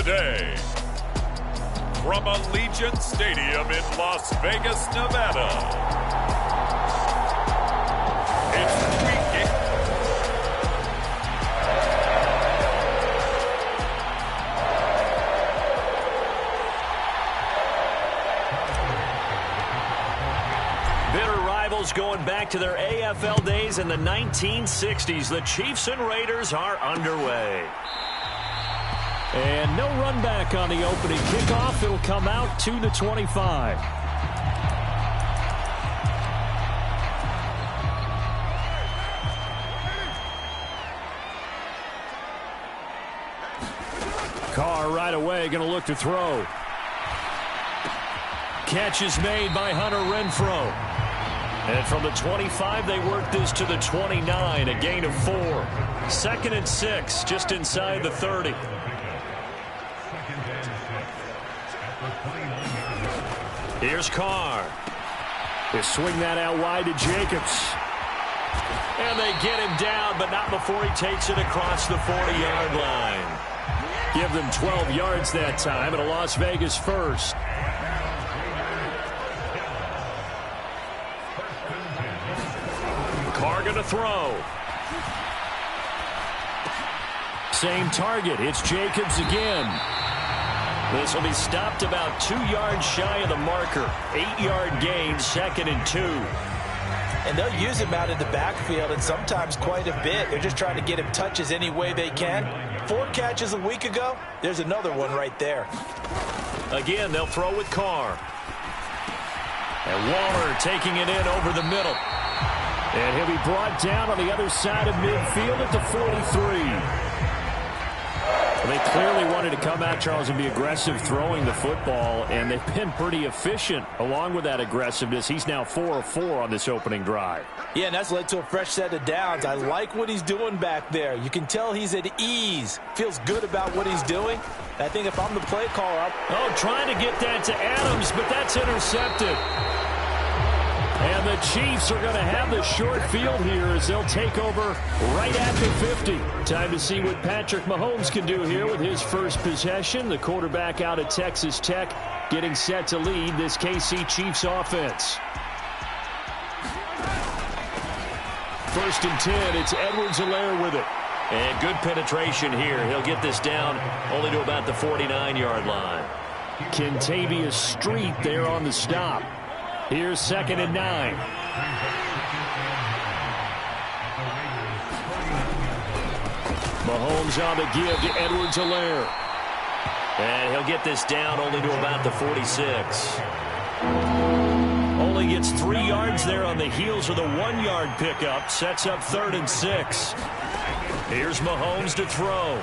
today, from Allegiant Stadium in Las Vegas, Nevada, it's Week 8. Bitter rivals going back to their AFL days in the 1960s. The Chiefs and Raiders are underway. And no run back on the opening kickoff. It'll come out to the 25. Carr right away going to look to throw. Catch is made by Hunter Renfrow. And from the 25, they work this to the 29, a gain of 4. 2nd and 6, just inside the 30. Here's Carr. They swing that out wide to Jacobs. And they get him down, but not before he takes it across the 40-yard line. Give them 12 yards that time, and a Las Vegas first. Carr going to throw. Same target. It's Jacobs again. This will be stopped about 2 yards shy of the marker. 8-yard gain, 2nd and 2. And they'll use him out in the backfield, and sometimes quite a bit. They're just trying to get him touches any way they can. 4 catches a week ago. There's another one right there. Again, they'll throw with Carr. And Waller taking it in over the middle. And he'll be brought down on the other side of midfield at the 43. They clearly wanted to come out, Charles, and be aggressive throwing the football, and they've been pretty efficient along with that aggressiveness. He's now 4 of 4 on this opening drive. Yeah, and that's led to a fresh set of downs. I like what he's doing back there. You can tell he's at ease. Feels good about what he's doing. I think if I'm the play caller, trying to get that to Adams, but that's intercepted. And the Chiefs are going to have the short field here as they'll take over right at the 50. Time to see what Patrick Mahomes can do here with his first possession. The quarterback out of Texas Tech getting set to lead this KC Chiefs offense. 1st and 10. It's Edwards-Helaire with it. And good penetration here. He'll get this down only to about the 49-yard line. Kentavious Street there on the stop. Here's 2nd and 9. Mahomes on the give to Edwards-Helaire. And he'll get this down only to about the 46. Only gets 3 yards there on the heels of the 1-yard pickup. Sets up 3rd and 6. Here's Mahomes to throw.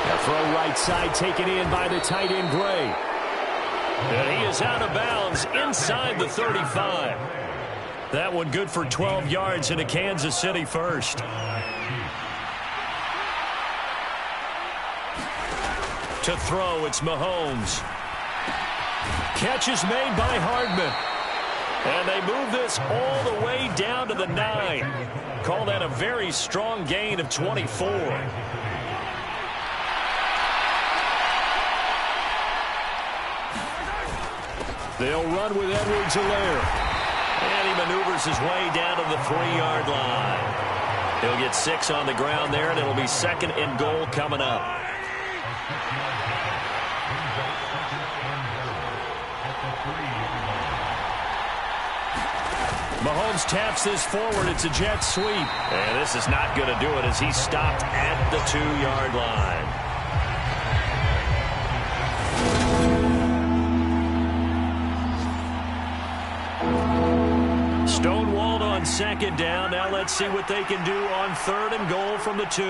A throw right side taken in by the tight end Gray. And he is out of bounds inside the 35. That one good for 12 yards into Kansas City first. To throw, it's Mahomes. Catch is made by Hardman. And they move this all the way down to the 9. Call that a very strong gain of 24. They'll run with Edwards-Helaire. And he maneuvers his way down to the 3-yard line. He'll get 6 on the ground there, and it'll be 2nd and goal coming up. Mahomes taps this forward. It's a jet sweep. And this is not going to do it as he's stopped at the 2-yard line. Stonewalled on 2nd down. Now let's see what they can do on 3rd and goal from the 2.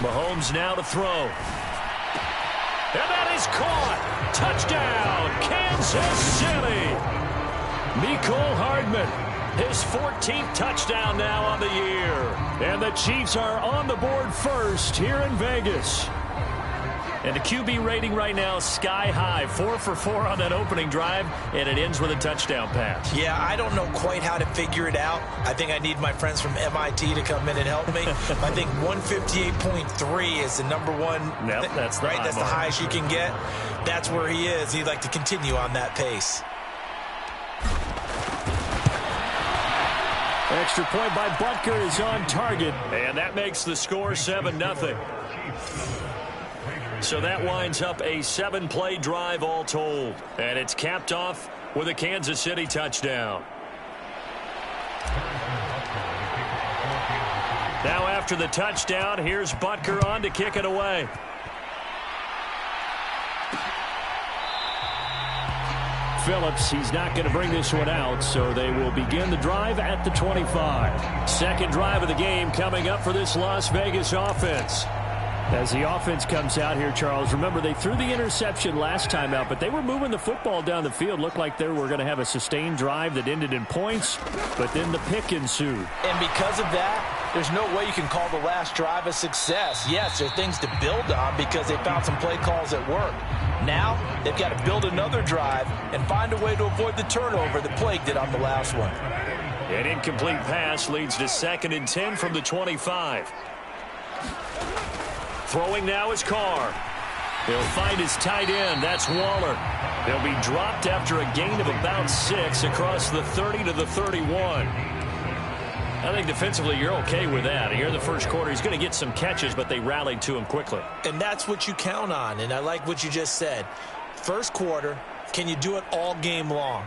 Mahomes now to throw. And that is caught. Touchdown, Kansas City. Mecole Hardman, his 14th touchdown now on the year. And the Chiefs are on the board first here in Vegas. And the QB rating right now, sky high. 4 for 4 on that opening drive, and it ends with a touchdown pass. Yeah, I don't know quite how to figure it out. I think I need my friends from MIT to come in and help me. I think 158.3 is the number one. Yep, that's the right. That's the highest you can get. That's where he is. He'd like to continue on that pace. Extra point by Butker is on target, and that makes the score 7-0. So that winds up a 7-play drive all told, and it's capped off with a Kansas City touchdown. Now after the touchdown, here's Butker on to kick it away. Phillips, he's not going to bring this one out, so they will begin the drive at the 25. Second drive of the game coming up for this Las Vegas offense. As the offense comes out here, Charles, remember they threw the interception last time out, but they were moving the football down the field. Looked like they were going to have a sustained drive that ended in points, but then the pick ensued. And because of that, there's no way you can call the last drive a success. Yes, there are things to build on because they found some play calls that work. Now, they've got to build another drive and find a way to avoid the turnover that plagued it on the last one. An incomplete pass leads to 2nd and 10 from the 25. Throwing now is Carr. He'll find his tight end. That's Waller. He'll be dropped after a gain of about 6 across the 30 to the 31. I think defensively you're okay with that. Here in the first quarter, he's going to get some catches, but they rallied to him quickly. And that's what you count on, and I like what you just said. First quarter, can you do it all game long?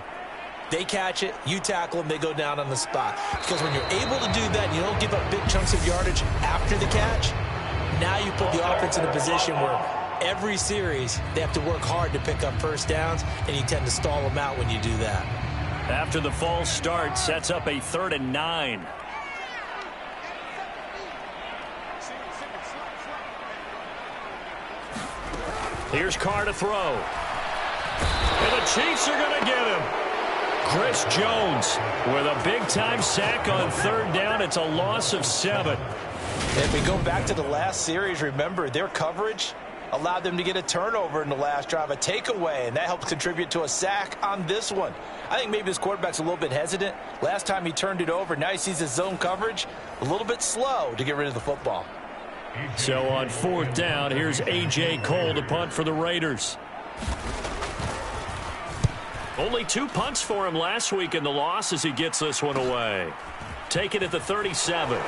They catch it, you tackle them, they go down on the spot. Because when you're able to do that and you don't give up big chunks of yardage after the catch, now you put the offense in a position where every series they have to work hard to pick up first downs, and you tend to stall them out when you do that. After the false start, sets up a 3rd and 9. Here's Carr to throw. And the Chiefs are going to get him. Chris Jones with a big-time sack on 3rd down. It's a loss of 7. If we go back to the last series, remember, their coverage allowed them to get a turnover in the last drive, a takeaway, and that helped contribute to a sack on this one. I think maybe this quarterback's a little bit hesitant. Last time he turned it over, now he sees his zone coverage a little bit slow to get rid of the football. So on 4th down, here's A.J. Cole to punt for the Raiders. Only 2 punts for him last week in the loss as he gets this one away. Take it at the 37.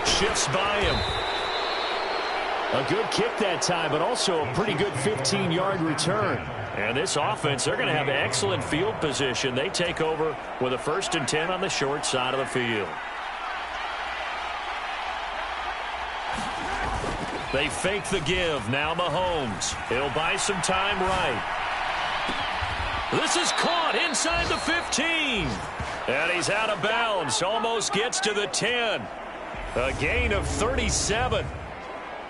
Shifts by him. A good kick that time, but also a pretty good 15-yard return. And this offense, they're going to have excellent field position. They take over with a 1st and 10 on the short side of the field. They fake the give. Now Mahomes. He'll buy some time right. This is caught inside the 15. And he's out of bounds. Almost gets to the 10. A gain of 37.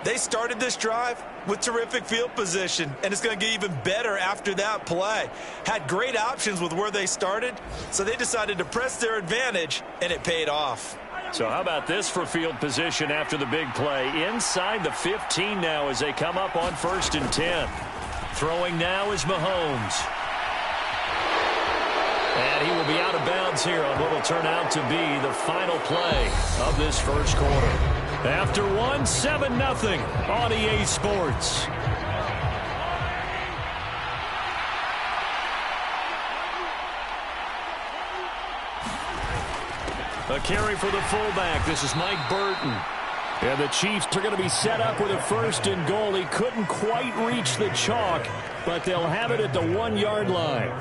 They started this drive with terrific field position, and it's going to get even better after that play. Had great options with where they started, so they decided to press their advantage, and it paid off. So how about this for field position after the big play? Inside the 15 now as they come up on 1st and 10. Throwing now is Mahomes. And he will be out of bounds here on what will turn out to be the final play of this first quarter. After 7-0 on EA Sports. A carry for the fullback. This is Mike Burton. And the Chiefs are going to be set up with a 1st and goal. He couldn't quite reach the chalk, but they'll have it at the 1-yard line.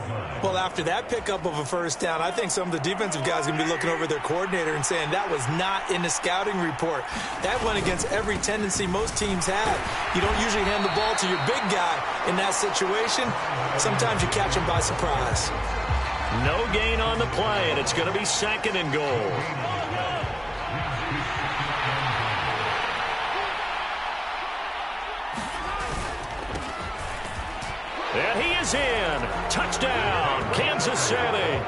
Well, after that pickup of a 1st down, I think some of the defensive guys are going to be looking over their coordinator and saying that was not in the scouting report. That went against every tendency most teams have. You don't usually hand the ball to your big guy in that situation. Sometimes you catch him by surprise. No gain on the play, and it's going to be 2nd and goal. And he is in. Touchdown, Kansas City.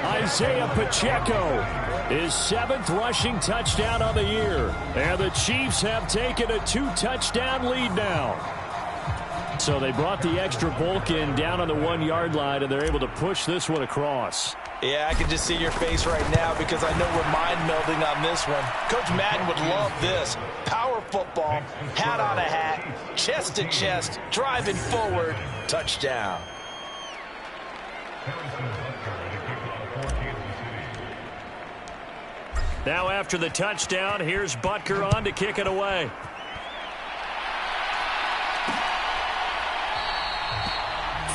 Isaiah Pacheco, his 7th rushing touchdown of the year. And the Chiefs have taken a 2-touchdown lead now. So they brought the extra bulk in down on the 1-yard line, and they're able to push this one across. Yeah, I can just see your face right now because I know we're mind melding on this one. Coach Madden would love this. Power football, hat on a hat, chest to chest, driving forward, touchdown. Now after the touchdown, here's Butker on to kick it away.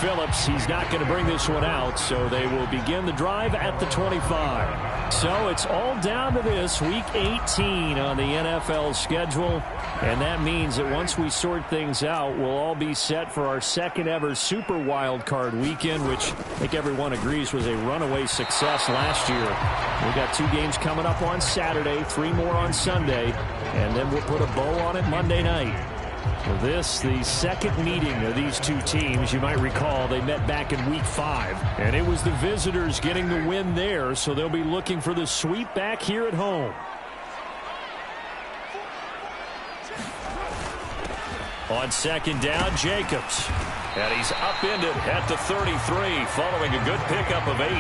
Phillips, he's not going to bring this one out, so they will begin the drive at the 25. So it's all down to this, Week 18 on the NFL schedule. And that means that once we sort things out, we'll all be set for our second ever Super Wild Card weekend, which I think everyone agrees was a runaway success last year. We got 2 games coming up on Saturday, 3 more on Sunday, and then we'll put a bow on it Monday night. For this, the second meeting of these 2 teams. You might recall they met back in Week 5, and it was the visitors getting the win there, so they'll be looking for the sweep back here at home. On second down, Jacobs. And he's upended at the 33 following a good pickup of 8.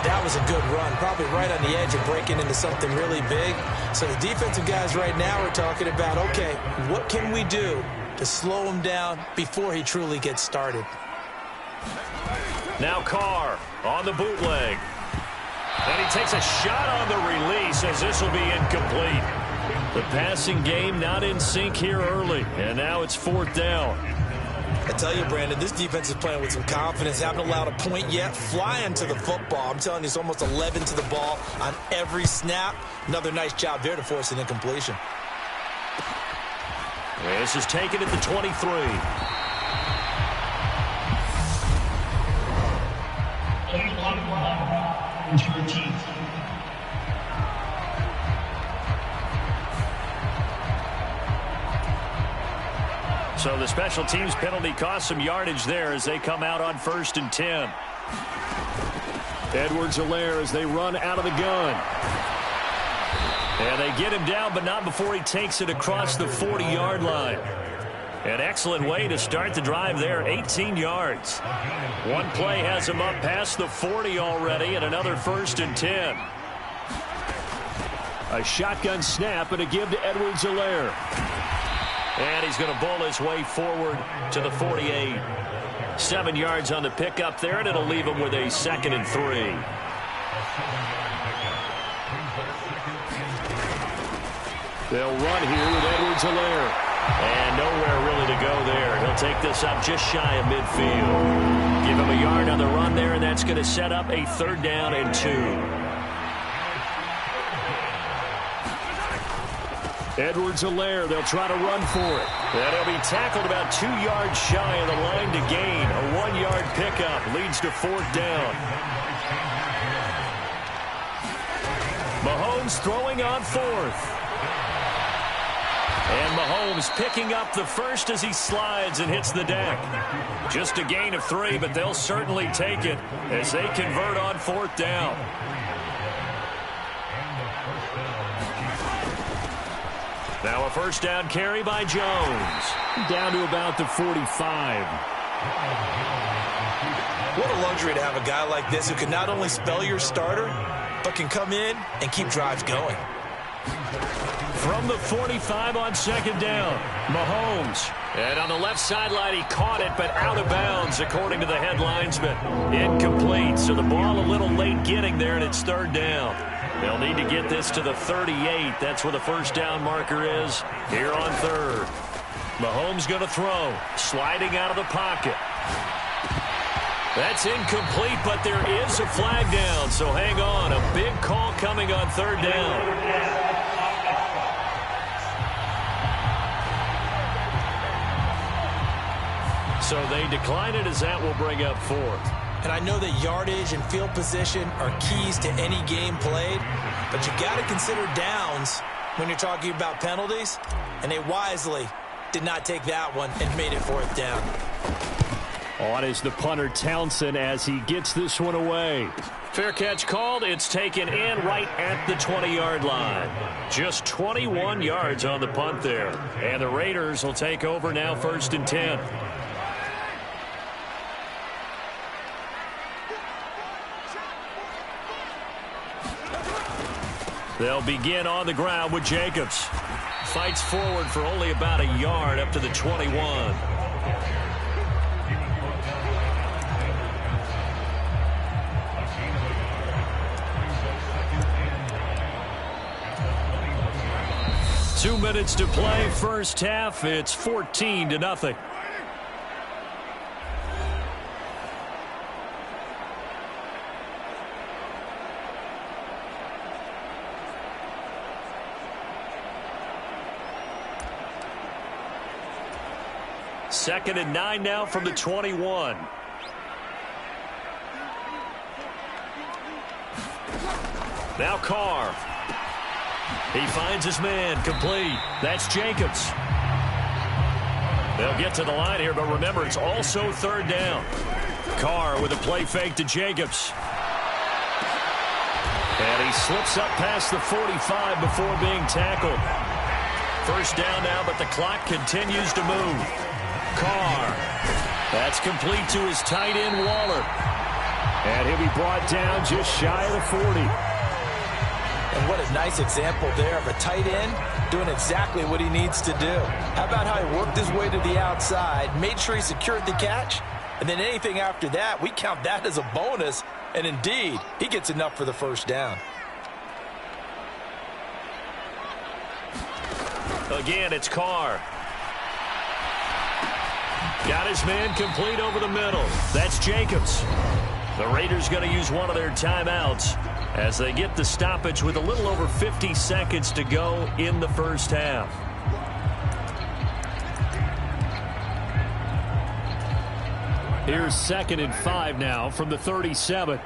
That was a good run, probably right on the edge of breaking into something really big. So the defensive guys right now are talking about, okay, what can we do to slow him down before he truly gets started? Now Carr on the bootleg. And he takes a shot on the release as this will be incomplete. The passing game not in sync here early, and now it's 4th down. I tell you, Brandon, this defense is playing with some confidence. Haven't allowed a point yet. Flying to the football. I'm telling you, it's almost 11 to the ball on every snap. Another nice job there to force an incompletion. This is taken at the 23. So the special teams penalty cost some yardage there as they come out on 1st and 10. Edwards-Helaire as they run out of the gun. And they get him down, but not before he takes it across the 40-yard line. An excellent way to start the drive there, 18 yards. One play has him up past the 40 already, and another 1st and 10. A shotgun snap and a give to Edwards-Helaire. And he's going to bowl his way forward to the 48. 7 yards on the pickup there, and it'll leave him with a 2nd and 3. They'll run here with Edwards-Helaire. And nowhere really to go there. He'll take this up just shy of midfield. Give him a yard on the run there, and that's going to set up a 3rd down and 2. Edwards-Helaire, they'll try to run for it. And he'll be tackled about 2 yards shy of the line to gain. A 1-yard pickup leads to 4th down. Mahomes throwing on 4th. And Mahomes picking up the first as he slides and hits the deck. Just a gain of 3, but they'll certainly take it as they convert on 4th down. Now a 1st down carry by Jones. Down to about the 45. What a luxury to have a guy like this who can not only spell your starter, but can come in and keep drives going. From the 45 on 2nd down, Mahomes. And on the left sideline, he caught it, but out of bounds, according to the head linesman. Incomplete, so the ball a little late getting there, and it's 3rd down. They'll need to get this to the 38. That's where the 1st down marker is here on 3rd. Mahomes going to throw, sliding out of the pocket. That's incomplete, but there is a flag down, so hang on. A big call coming on 3rd down. So they decline it as that will bring up 4th. And I know that yardage and field position are keys to any game played, but you got to consider downs when you're talking about penalties, and they wisely did not take that one and made it 4th down. On is the punter Townsend as he gets this one away. Fair catch called. It's taken in right at the 20-yard line. Just 21 yards on the punt there. And the Raiders will take over now 1st and 10. They'll begin on the ground with Jacobs. Fights forward for only about a yard up to the 21. Two minutes to play, first half. It's 14-0. Second and 9 now from the 21. Now Carr. He finds his man, complete. That's Jacobs. They'll get to the line here, but remember, it's also third down. Carr with a play fake to Jacobs. And he slips up past the 45 before being tackled. First down now, but the clock continues to move. Carr. That's complete to his tight end, Waller. And he'll be brought down just shy of the 40. And what a nice example there of a tight end doing exactly what he needs to do. How about how he worked his way to the outside, made sure he secured the catch, and then anything after that, we count that as a bonus. And indeed, he gets enough for the first down. Again, it's Carr. Got his man complete over the middle. That's Jacobs. The Raiders going to use one of their timeouts as they get the stoppage with a little over 50 seconds to go in the first half. Here's 2nd and 5 now from the 37.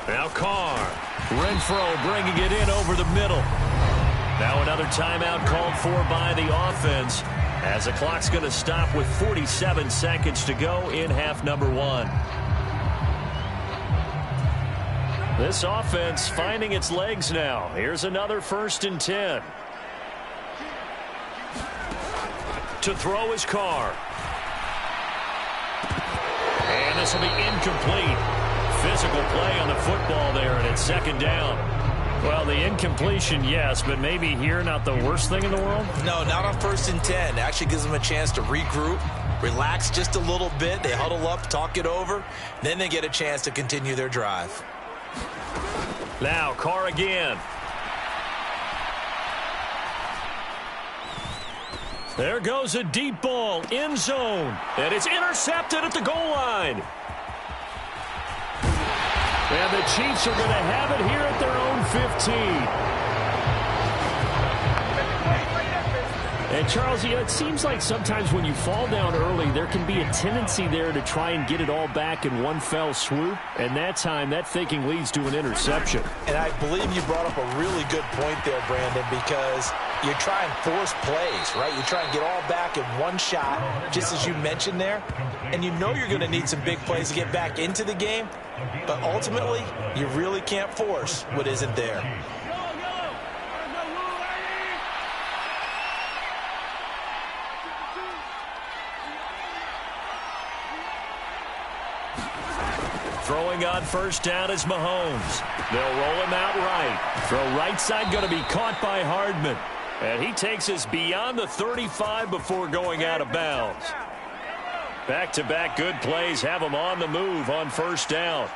Now Carr. Renfro bringing it in over the middle. Now another timeout called for by the offense as the clock's going to stop with 47 seconds to go in half number 1. This offense finding its legs now. Here's another 1st and 10. To throw is Carr. And this will be incomplete. Physical play on the football there, and it's 2nd down. Well, the incompletion, yes, but maybe here not the worst thing in the world? No, not on 1st and 10. It actually gives them a chance to regroup, relax just a little bit. They huddle up, talk it over. Then they get a chance to continue their drive. Now Carr again. There goes a deep ball, end zone. And it's intercepted at the goal line. And the Chiefs are going to have it here at their own 15. And, Charles, it seems like sometimes when you fall down early, there can be a tendency there to try and get it all back in one fell swoop. And that time, that thinking leads to an interception. And I believe you brought up a really good point there, Brandon, because you try and force plays, right? You try and get all back in one shot, just as you mentioned there. And you know you're going to need some big plays to get back into the game. But ultimately, you really can't force what isn't there. Throwing on first down is Mahomes. They'll roll him out right. Throw right side going to be caught by Hardman. And he takes us beyond the 35 before going out of bounds. Back-to-back good plays have him on the move on first down.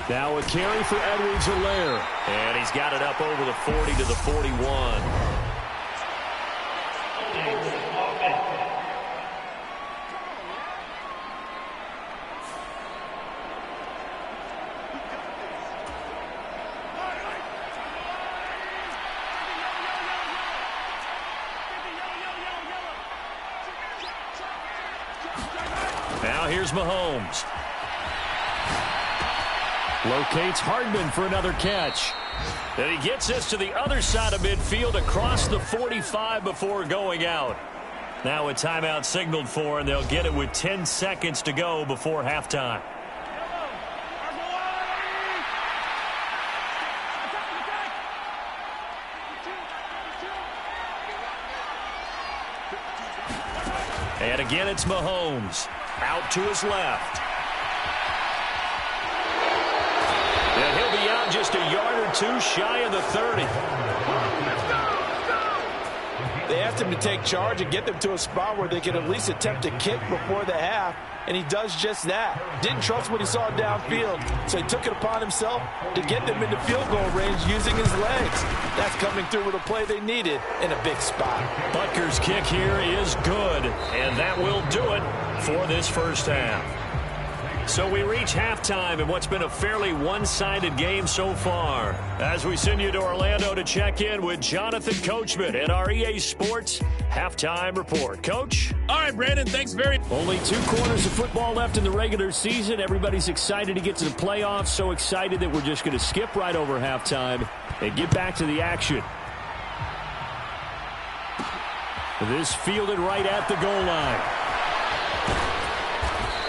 Now a carry for Edwards-Helaire. And he's got it up over the 40 to the 41. Now here's Mahomes. Locates Hardman for another catch. And he gets this to the other side of midfield across the 45 before going out. Now a timeout signaled for, and they'll get it with 10 seconds to go before halftime. And again, it's Mahomes. Out to his left. And he'll be out just a yard or two shy of the 30. They asked him to take charge and get them to a spot where they could at least attempt to kick before the half, and he does just that. Didn't trust what he saw downfield, so he took it upon himself to get them into field goal range using his legs. That's coming through with a play they needed in a big spot. Butker's kick here is good, and that will do it for this first half. So we reach halftime in what's been a fairly one-sided game so far. As we send you to Orlando to check in with Jonathan Coachman at our EA Sports Halftime Report. Coach? All right, Brandon, thanks very much. Only 2 quarters of football left in the regular season. Everybody's excited to get to the playoffs, so excited that we're just going to skip right over halftime and get back to the action. This fielded right at the goal line.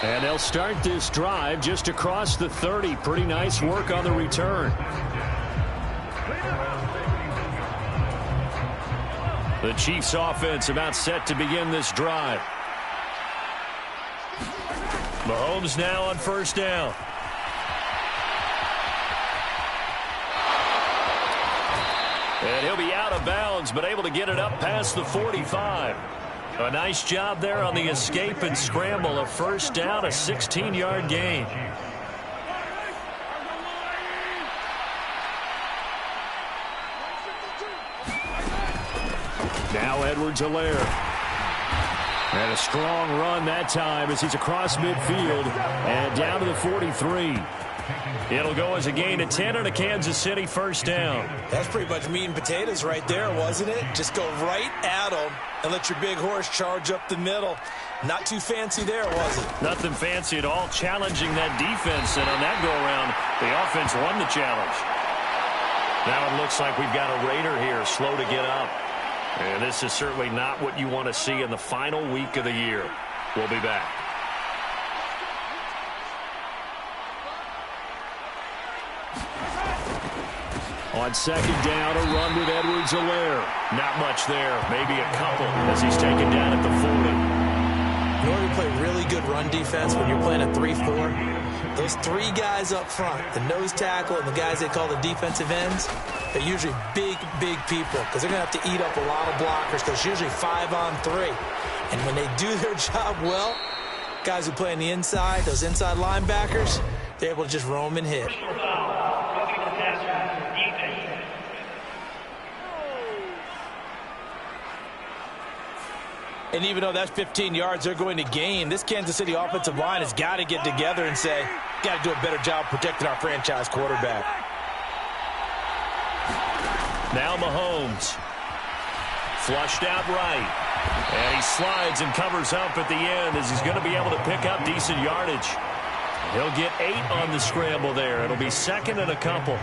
And they'll start this drive just across the 30. Pretty nice work on the return. The Chiefs offense about set to begin this drive. Mahomes now on first down. And he'll be out of bounds, but able to get it up past the 45. A nice job there on the escape and scramble. A first down, a 16-yard gain. Now Edwards-Helaire. And a strong run that time as he's across midfield and down to the 43. It'll go as a gain of 10 and a Kansas City first down. That's pretty much meat and potatoes right there, wasn't it? Just go right at them and let your big horse charge up the middle. Not too fancy there, was it? Nothing fancy at all. Challenging that defense, and on that go-around, the offense won the challenge. Now it looks like we've got a Raider here, slow to get up. And this is certainly not what you want to see in the final week of the year. We'll be back. On second down, a run with Edwards-Helaire. Not much there, maybe a couple as he's taken down at the 40. You know, you play really good run defense when you're playing a 3-4. Those 3 guys up front, the nose tackle and the guys they call the defensive ends, they're usually big people because they're going to have to eat up a lot of blockers because it's usually 5-on-3. And when they do their job well, guys who play on the inside, those inside linebackers, they're able to just roam and hit. And even though that's 15 yards they're going to gain, this Kansas City offensive line has got to get together and say, got to do a better job protecting our franchise quarterback. Now Mahomes. Flushed out right. And he slides and covers up at the end as he's going to be able to pick up decent yardage. He'll get 8 on the scramble there. It'll be second and a couple.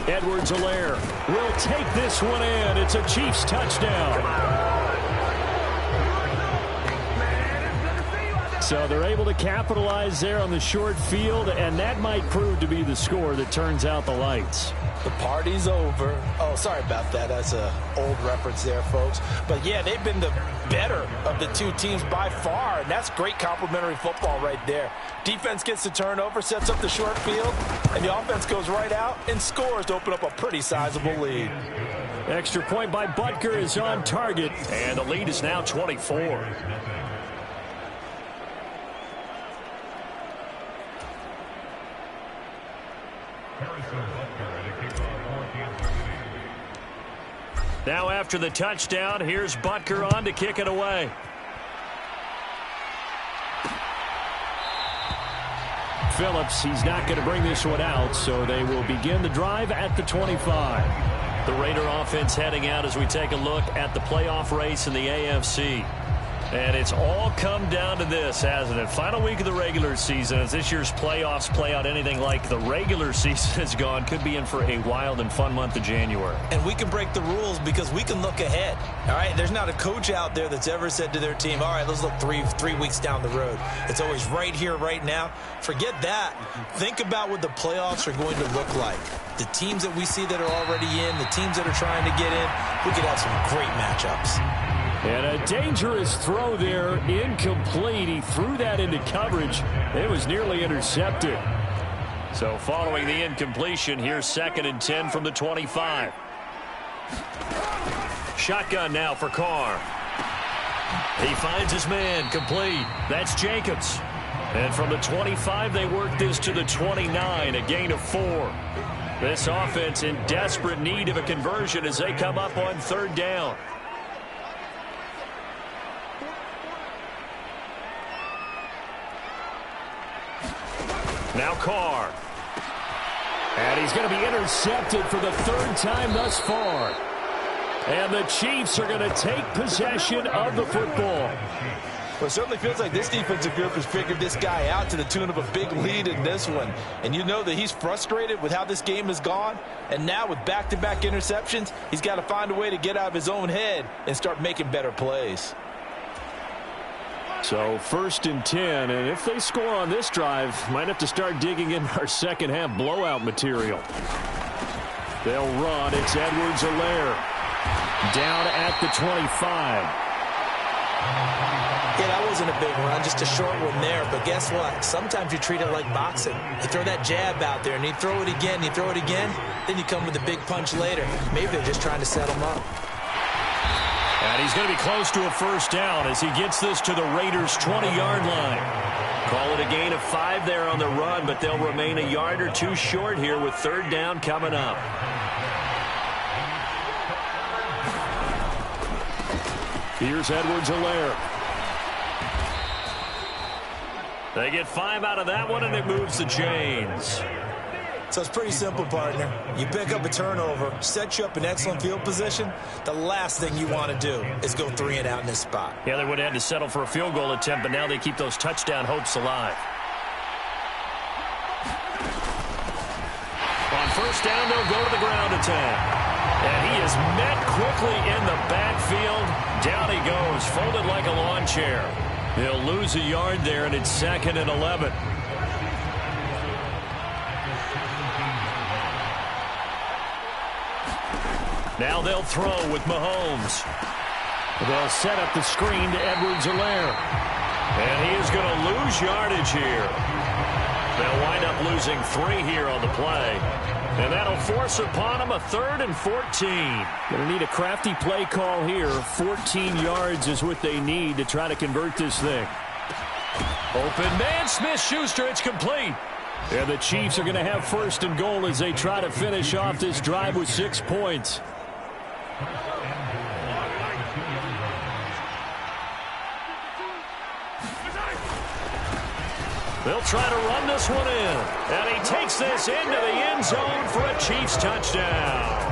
Edwards-Helaire will take this one in. It's a Chiefs touchdown. So they're able to capitalize there on the short field, and that might prove to be the score that turns out the lights. The party's over. Oh, sorry about that. That's an old reference there, folks. But, yeah, they've been the better of the 2 teams by far, and that's great complimentary football right there. Defense gets the turnover, sets up the short field, and the offense goes right out and scores to open up a pretty sizable lead. Extra point by Butker is on target, and the lead is now 24. Now after the touchdown, here's Butker on to kick it away. Phillips, he's not going to bring this one out, so they will begin the drive at the 25. The Raider offense heading out as we take a look at the playoff race in the AFC. And it's all come down to this, hasn't it? Final week of the regular season. As this year's playoffs play out anything like the regular season has gone, could be in for a wild and fun month of January. And we can break the rules because we can look ahead. All right, there's not a coach out there that's ever said to their team, all right, let's look three weeks down the road. It's always right here, right now. Forget that. Think about what the playoffs are going to look like. The teams that we see that are already in, the teams that are trying to get in, we could have some great matchups. And a dangerous throw there, incomplete. He threw that into coverage. It was nearly intercepted. So following the incompletion, here's 2nd and 10 from the 25. Shotgun now for Carr. He finds his man, complete. That's Jacobs. And from the 25, they work this to the 29, a gain of 4. This offense in desperate need of a conversion as they come up on 3rd down. Now Carr. And he's going to be intercepted for the 3rd time thus far. And the Chiefs are going to take possession of the football. Well, it certainly feels like this defensive group has figured this guy out to the tune of a big lead in this one. And you know that he's frustrated with how this game has gone. And now with back-to-back interceptions, he's got to find a way to get out of his own head and start making better plays. So 1st and 10, and if they score on this drive, might have to start digging in our second half blowout material. They'll run. It's Edwards-Helaire down at the 25. Yeah, that wasn't a big run, just a short one there. But guess what? Sometimes you treat it like boxing. You throw that jab out there, and you throw it again, you throw it again, then you come with a big punch later. Maybe they're just trying to set him up. And he's going to be close to a 1st down as he gets this to the Raiders' 20-yard line. Call it a gain of 5 there on the run, but they'll remain a yard or 2 short here with 3rd down coming up. Here's Edwards-Helaire. They get 5 out of that one, and it moves the chains. So it's pretty simple, partner. You pick up a turnover, set you up in excellent field position. The last thing you want to do is go 3 and out in this spot. Yeah, they would have had to settle for a field goal attempt, but now they keep those touchdown hopes alive. On 1st down, they'll go to the ground attack. And he is met quickly in the backfield. Down he goes, folded like a lawn chair. He'll lose a yard there, and it's 2nd and 11. Now they'll throw with Mahomes. They'll set up the screen to Edwards-Helaire. And he is going to lose yardage here. They'll wind up losing 3 here on the play. And that'll force upon him a 3rd and 14. Going to need a crafty play call here. 14 yards is what they need to try to convert this thing. Open man, Smith-Schuster, it's complete. And the Chiefs are going to have 1st and goal as they try to finish off this drive with 6 points. They'll try to run this one in. And he takes this into the end zone for a Chiefs touchdown.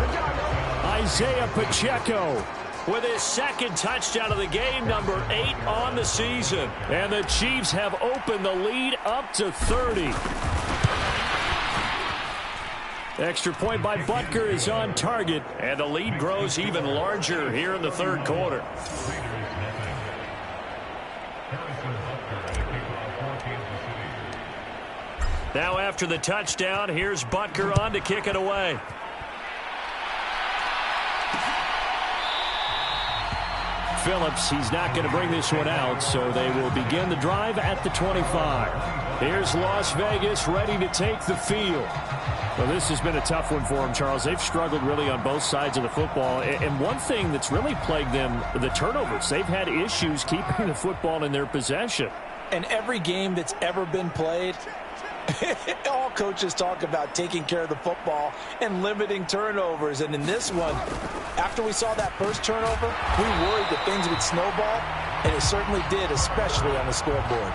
Isaiah Pacheco with his 2nd touchdown of the game, number 8 on the season. And the Chiefs have opened the lead up to 30. Extra point by Butker is on target. And the lead grows even larger here in the 3rd quarter. Now after the touchdown, here's Butker on to kick it away. Phillips, he's not going to bring this one out, so they will begin the drive at the 25. Here's Las Vegas ready to take the field. Well, this has been a tough one for them, Charles. They've struggled really on both sides of the football. And one thing that's really plagued them, the turnovers. They've had issues keeping the football in their possession. And every game that's ever been played, all coaches talk about taking care of the football and limiting turnovers. And in this one, after we saw that first turnover, we worried that things would snowball, and it certainly did, especially on the scoreboard.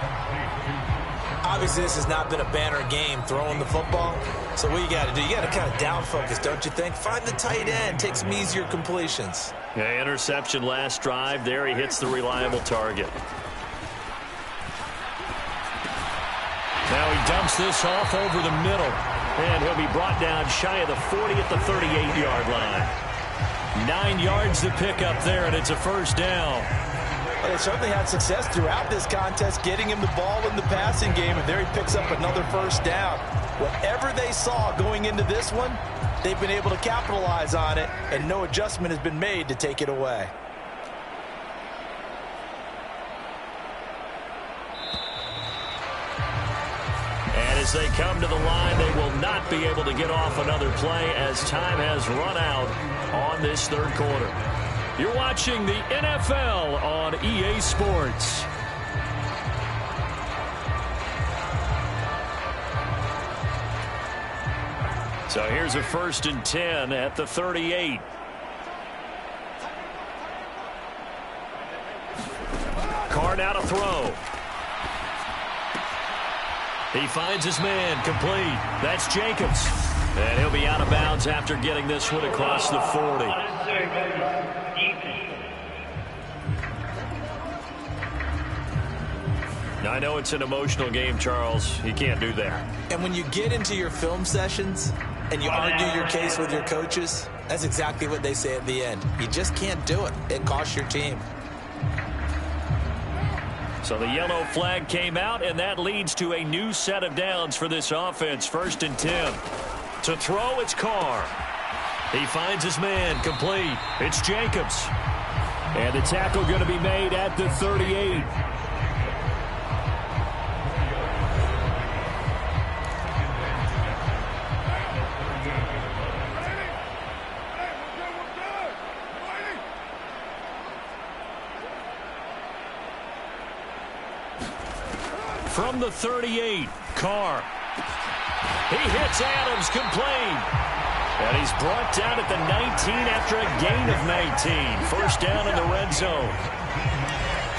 Obviously, this has not been a banner game throwing the football. So what you got to do, you got to kind of down focus, don't you think? Find the tight end, take some easier completions. Yeah, interception last drive. There he hits the reliable target. Now he dumps this off over the middle. And he'll be brought down shy of the 40 at the 38-yard line. 9 yards to pick up there, and it's a 1st down. They certainly had success throughout this contest, getting him the ball in the passing game, and there he picks up another 1st down. Whatever they saw going into this one, they've been able to capitalize on it, and no adjustment has been made to take it away. as they come to the line, they will not be able to get off another play as time has run out on this third quarter. You're watching the NFL on EA Sports. So here's a 1st and 10 at the 38. Carr now to throw. He finds his man, complete. That's Jacobs. And he'll be out of bounds after getting this one across the 40. Now, I know it's an emotional game, Charles. You can't do that. And when you get into your film sessions and you argue your case with your coaches, that's exactly what they say at the end. You just can't do it. It costs your team. So the yellow flag came out, and that leads to a new set of downs for this offense. 1st and 10. To throw, it's Carr. He finds his man, complete. It's Jacobs. And the tackle going to be made at the 38. From the 38, Carr. He hits Adams, complete. And he's brought down at the 19 after a gain of 19. First down in the red zone.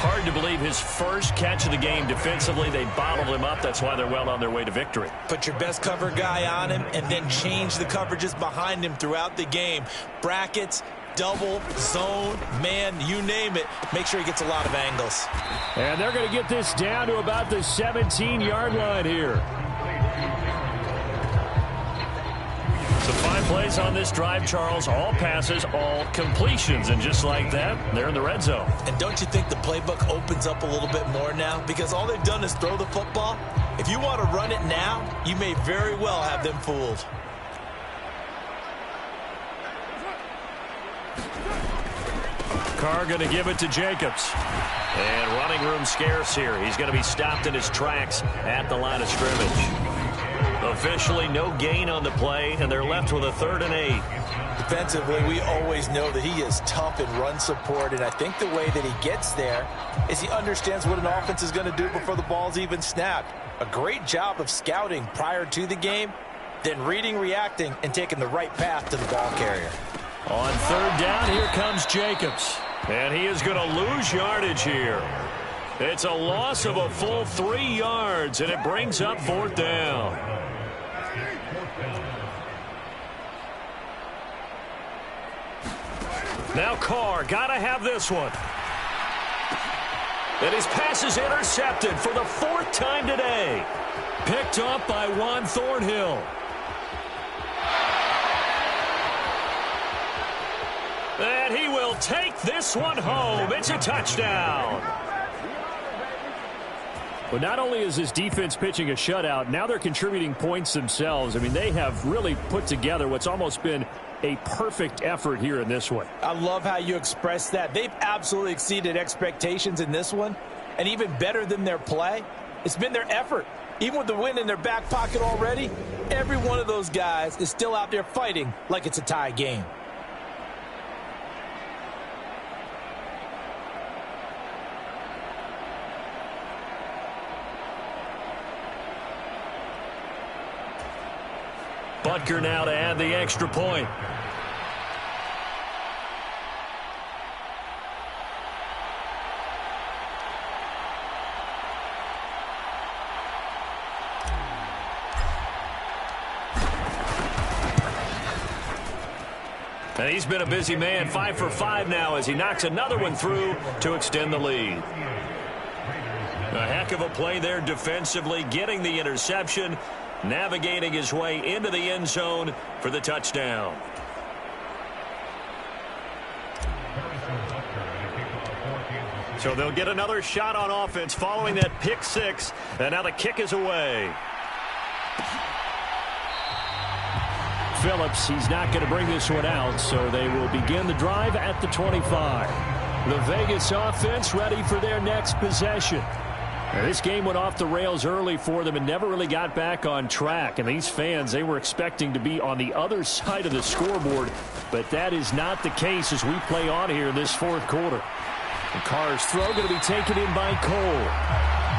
Hard to believe his first catch of the game defensively. They bottled him up. That's why they're well on their way to victory. Put your best cover guy on him and then change the coverages behind him throughout the game. Brackets, double, zone, man, you name it. Make sure he gets a lot of angles. And they're going to get this down to about the 17-yard line here. So 5 plays on this drive, Charles. All passes, all completions. And just like that, they're in the red zone. And don't you think the playbook opens up a little bit more now? Because all they've done is throw the football. If you want to run it now, you may very well have them fooled. Carr going to give it to Jacobs. And running room scarce here. He's going to be stopped in his tracks at the line of scrimmage. Officially no gain on the play, and they're left with a 3rd and 8. Defensively, we always know that he is tough in run support, and I think the way that he gets there is he understands what an offense is going to do before the ball's even snapped. A great job of scouting prior to the game, then reading, reacting, and taking the right path to the ball carrier. On 3rd down, here comes Jacobs. And he is going to lose yardage here. It's a loss of a full 3 yards, and it brings up 4th down. Now Carr, got to have this one. And his pass is intercepted for the 4th time today. Picked up by Juan Thornhill. And he will take this one home. It's a touchdown. But not only is this defense pitching a shutout, now they're contributing points themselves. I mean, they have really put together what's almost been a perfect effort here in this one. I love how you express that. They've absolutely exceeded expectations in this one. And even better than their play, it's been their effort. Even with the win in their back pocket already, every one of those guys is still out there fighting like it's a tie game. Butker now to add the extra point. And he's been a busy man, 5 for 5 now as he knocks another one through to extend the lead. A heck of a play there defensively, getting the interception, navigating his way into the end zone for the touchdown. So they'll get another shot on offense following that pick 6, and now the kick is away. Phillips, he's not going to bring this one out, so they will begin the drive at the 25. The Vegas offense ready for their next possession. Now, this game went off the rails early for them and never really got back on track. And these fans, they were expecting to be on the other side of the scoreboard, but that is not the case as we play on here in this fourth quarter. And Carr's throw going to be taken in by Cole.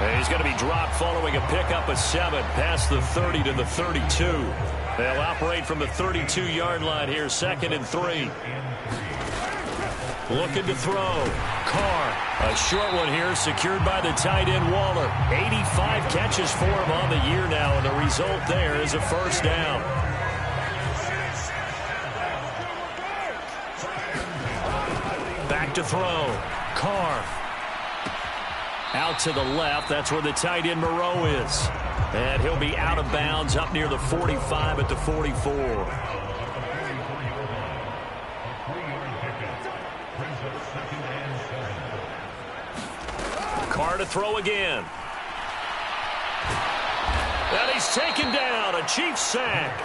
And he's going to be dropped following a pickup of 7 past the 30 to the 32. They'll operate from the 32-yard line here, 2nd and 3. Looking to throw. Carr, a short one here, secured by the tight end Waller. 85 catches for him on the year now, and the result there is a first down. Back to throw. Carr. Out to the left. That's where the tight end Moreau is. And he'll be out of bounds up near the 45 at the 44. Carr to throw again. And he's taken down. A Chiefs sack.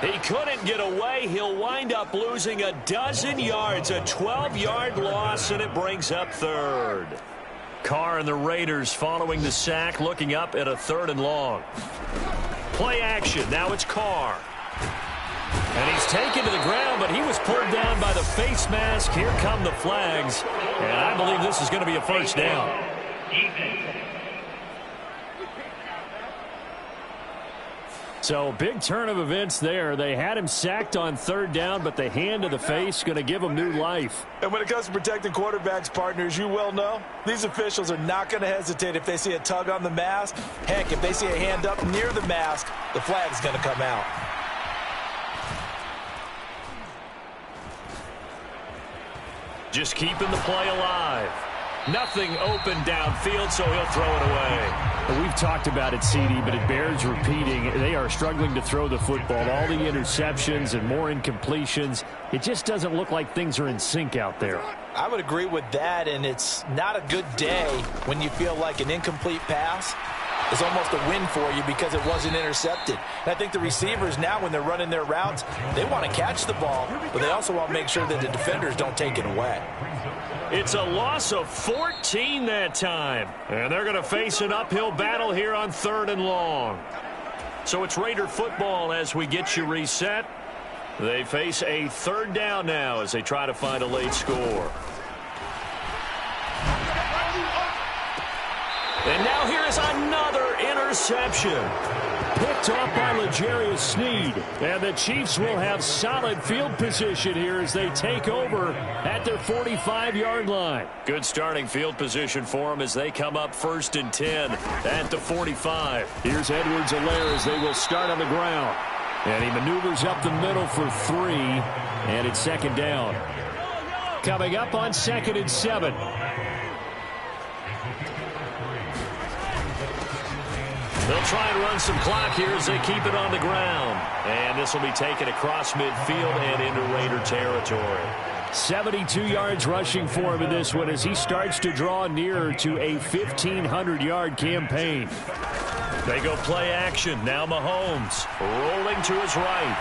He couldn't get away. He'll wind up losing a dozen yards. A 12-yard loss, and it brings up 3rd. Carr and the Raiders following the sack, looking up at a 3rd and long. Play action. Now it's Carr. And he's taken to the ground, but he was pulled down by the face mask. Here come the flags. And I believe this is going to be a first down. So, big turn of events there. They had him sacked on 3rd down, but the hand to the face going to give him new life. And when it comes to protecting quarterbacks, partners, you well know, these officials are not going to hesitate if they see a tug on the mask. Heck, if they see a hand up near the mask, the flag's going to come out. Just keeping the play alive. Nothing open downfield, so he'll throw it away. We've talked about it, CD, but it bears repeating. They are struggling to throw the football. All the interceptions and more incompletions. It just doesn't look like things are in sync out there. I would agree with that, and it's not a good day when you feel like an incomplete pass is almost a win for you because it wasn't intercepted. And I think the receivers now, when they're running their routes, they want to catch the ball, but they also want to make sure that the defenders don't take it away. It's a loss of 14 that time. And they're going to face an uphill battle here on 3rd and long. So it's Raider football as we get you reset. They face a 3rd down now as they try to find a late score. And now here is another interception. Picked off by L'Jarius Sneed. And the Chiefs will have solid field position here as they take over at their 45-yard line. Good starting field position for them as they come up 1st and 10 at the 45. Here's Edwards-Helaire as they will start on the ground. And he maneuvers up the middle for 3. And it's 2nd down. Coming up on 2nd and 7. They'll try and run some clock here as they keep it on the ground. And this will be taken across midfield and into Raider territory. 72 yards rushing for him in this one as he starts to draw nearer to a 1,500-yard campaign. They go play action. Now Mahomes rolling to his right.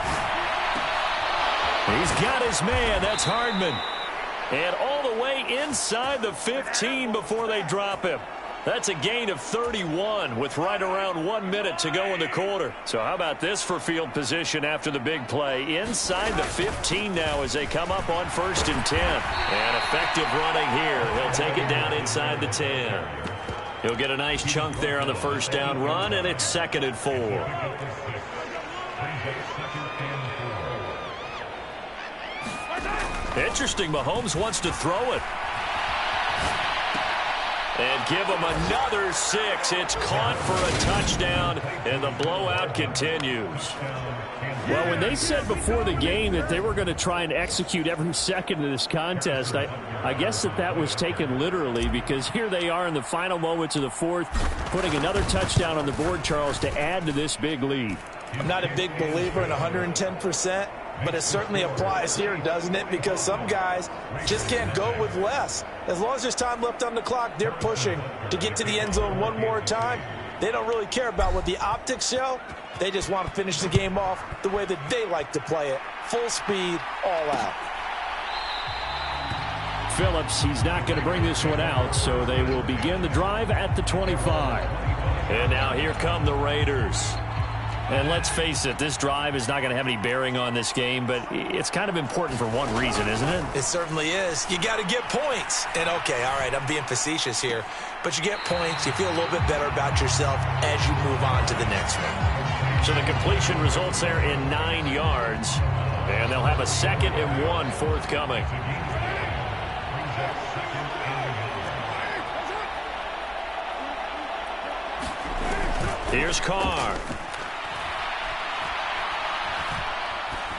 He's got his man. That's Hardman. And all the way inside the 15 before they drop him. That's a gain of 31 with right around 1 minute to go in the quarter. So how about this for field position after the big play? Inside the 15 now as they come up on 1st and 10. And effective running here. He'll take it down inside the 10. He'll get a nice chunk there on the 1st down run, and it's 2nd and 4. Interesting. Mahomes wants to throw it. And give him another 6. It's caught for a touchdown, and the blowout continues. Well, when they said before the game that they were going to try and execute every second of this contest, I guess that was taken literally because here they are in the final moments of the 4th, putting another touchdown on the board, Charles, to add to this big lead. I'm not a big believer in 110%. But it certainly applies here, doesn't it? Because some guys just can't go with less. As long as there's time left on the clock, they're pushing to get to the end zone one more time. They don't really care about what the optics show. They just want to finish the game off the way that they like to play it. Full speed, all out. Phillips. He's not going to bring this one out, so they will begin the drive at the 25. And now here come the Raiders. And let's face it, this drive is not going to have any bearing on this game, but it's kind of important for one reason, isn't it? It certainly is. You got to get points. And, okay, all right, I'm being facetious here, but you get points, you feel a little bit better about yourself as you move on to the next one. So the completion results there in 9 yards, and they'll have a 2nd and 1 forthcoming. Here's Carr.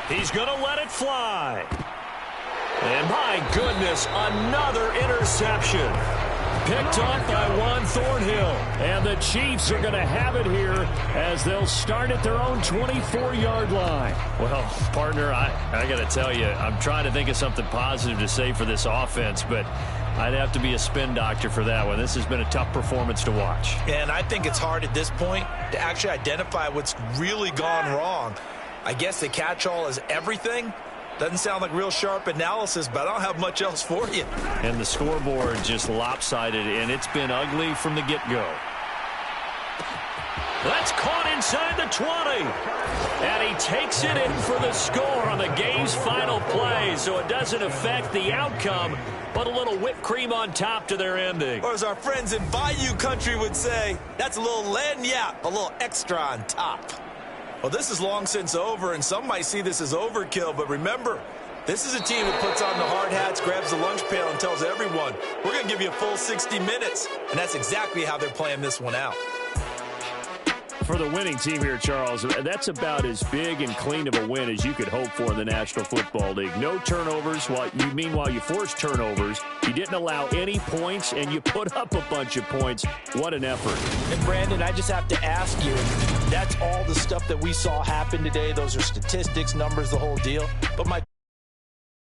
He's going to let it fly. And my goodness, another interception. Picked off by Juan Thornhill. And the Chiefs are going to have it here as they'll start at their own 24-yard line. Well, partner, I got to tell you, I'm trying to think of something positive to say for this offense, but I'd have to be a spin doctor for that one. This has been a tough performance to watch. And I think it's hard at this point to actually identify what's really gone wrong. I guess the catch-all is everything. Doesn't sound like real sharp analysis, but I don't have much else for you. And the scoreboard just lopsided, and it's been ugly from the get-go. That's caught inside the 20. And he takes it in for the score on the game's final play, so it doesn't affect the outcome, but a little whipped cream on top to their ending. Or as our friends in Bayou Country would say, that's a little lagniappe, a little extra on top. Well, this is long since over, and some might see this as overkill, but remember, this is a team that puts on the hard hats, grabs the lunch pail, and tells everyone, we're going to give you a full 60 minutes, and that's exactly how they're playing this one out. For the winning team here, Charles, that's about as big and clean of a win as you could hope for in the National Football League. No turnovers. Meanwhile, you forced turnovers. You didn't allow any points, and you put up a bunch of points. What an effort. And, Brandon, I just have to ask you, that's all the stuff that we saw happen today. Those are statistics, numbers, the whole deal. But my